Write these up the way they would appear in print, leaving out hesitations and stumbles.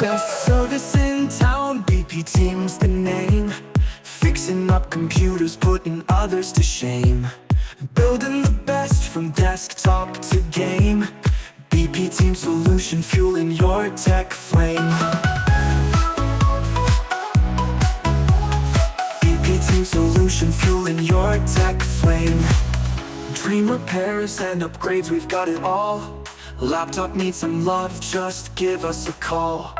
Best service in town, BP Team's the name. Fixing up computers, putting others to shame. Building the best from desktop to game. BP Team Solution, fueling your tech flame. BP Team Solution, fueling your tech flame. Dream repairs and upgrades, we've got it all. Laptop needs some love, just give us a call.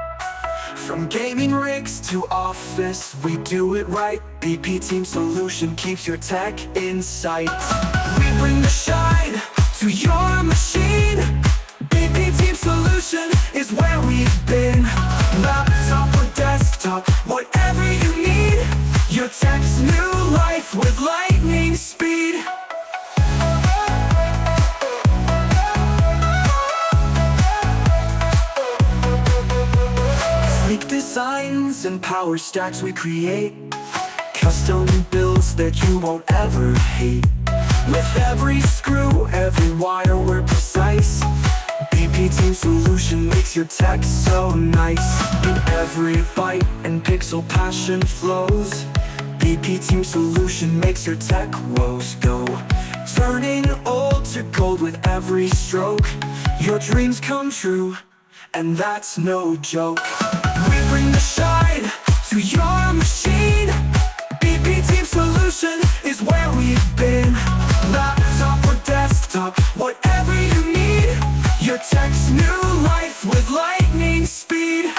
From gaming rigs to office, we do it right. BP Team Solution keeps your tech in sight. We bring the shine to your machine. BP Team Solution is where we've been. Laptop or desktop, whatever you need. Your tech's new life with lightning speed. Sleek designs and power stacks we create. Custom builds that you won't ever hate. With every screw, every wire, we're precise. BP Team Solution makes your tech so nice. In every byte and pixel, passion flows. BP Team Solution makes your tech woes go. Turning old to gold with every stroke. Your dreams come true, and that's no joke. We bring the shine to your machine. BP Team Solution is where we've been. Laptop or desktop, whatever you need. Your tech's new life with lightning speed.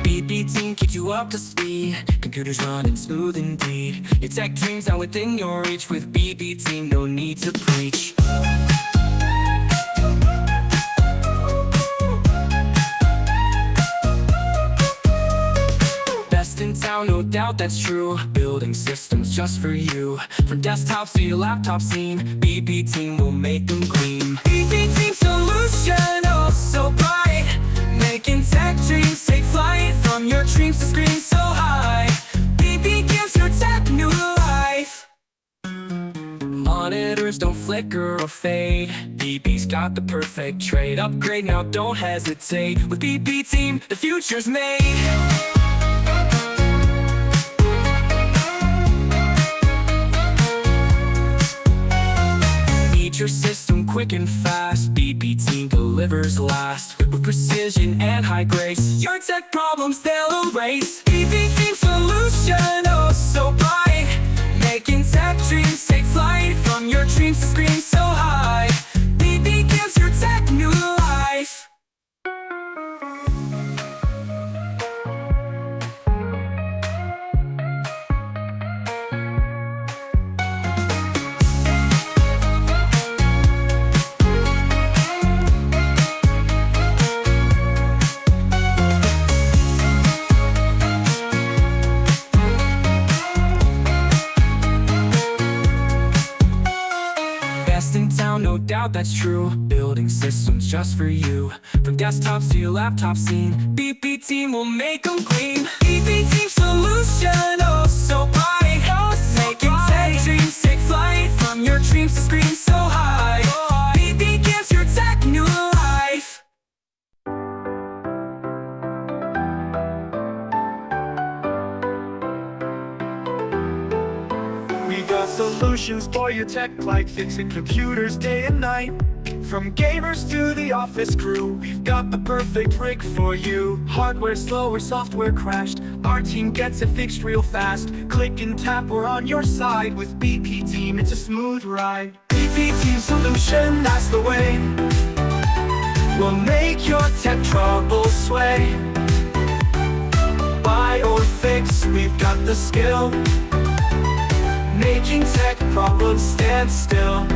BP Team keeps you up to speed. Computers running smooth indeed. Your tech dreams are within your reach. With BP Team, no need to preach. Best in town, no doubt that's true. Building systems just for you. From desktops to your laptop scene, BP Team will make them gleam. BP Team Solution, oh so bright. Making tech dreams take flight. From your dreams to scream so high. BP gives your tech new life. Monitors don't flicker or fade. BP's got the perfect trade. Upgrade now, don't hesitate. With BP Team, the future's made. Your system quick and fast. BP Team delivers last. With precision and high grace, your tech problems they'll erase. BP Team Solution, oh so bright. Making tech dreams take flight. From your dreams to scream so high. BP gives your tech new life. No doubt that's true. Building systems just for you. From desktops to your laptop scene, BP Team will make them gleam. BP Team Solution, oh so bright. Making tech dreams take flight. From your dreams to scream so high. BP gives your tech new life. We got solutions for your tech, like fixing computers day and night. From gamers to the office crew, we've got the perfect rig for you. Hardware slow or software crashed, our team gets it fixed real fast. Click and tap, we're on your side. With BP Team, it's a smooth ride. BP Team Solution, that's the way. We'll make your tech trouble sway. Buy or fix, we've got the skill. Making tech problems stand still.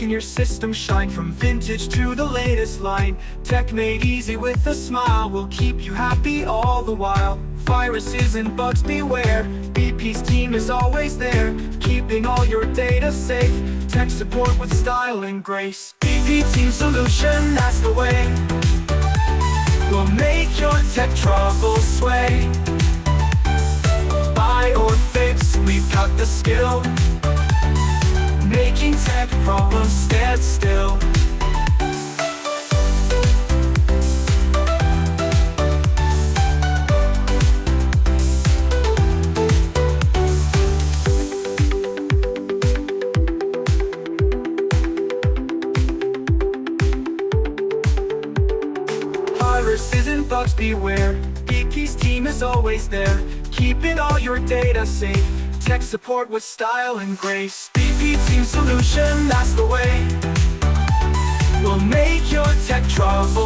making your system shine. From vintage to the latest line, tech made easy with a smile will keep you happy all the while. Viruses and bugs beware, BP's team is always there, keeping all your data safe. Tech support with style and grace. BP Team Solution, that's the way. We'll make your tech troubles sway. Buy or fix, we've got the skill, making tech problems stand still. Viruses and bugs beware, BP's team is always there, keeping all your data safe. Tech support with style and grace. BP Team Solution, that's the way. We'll make your tech trouble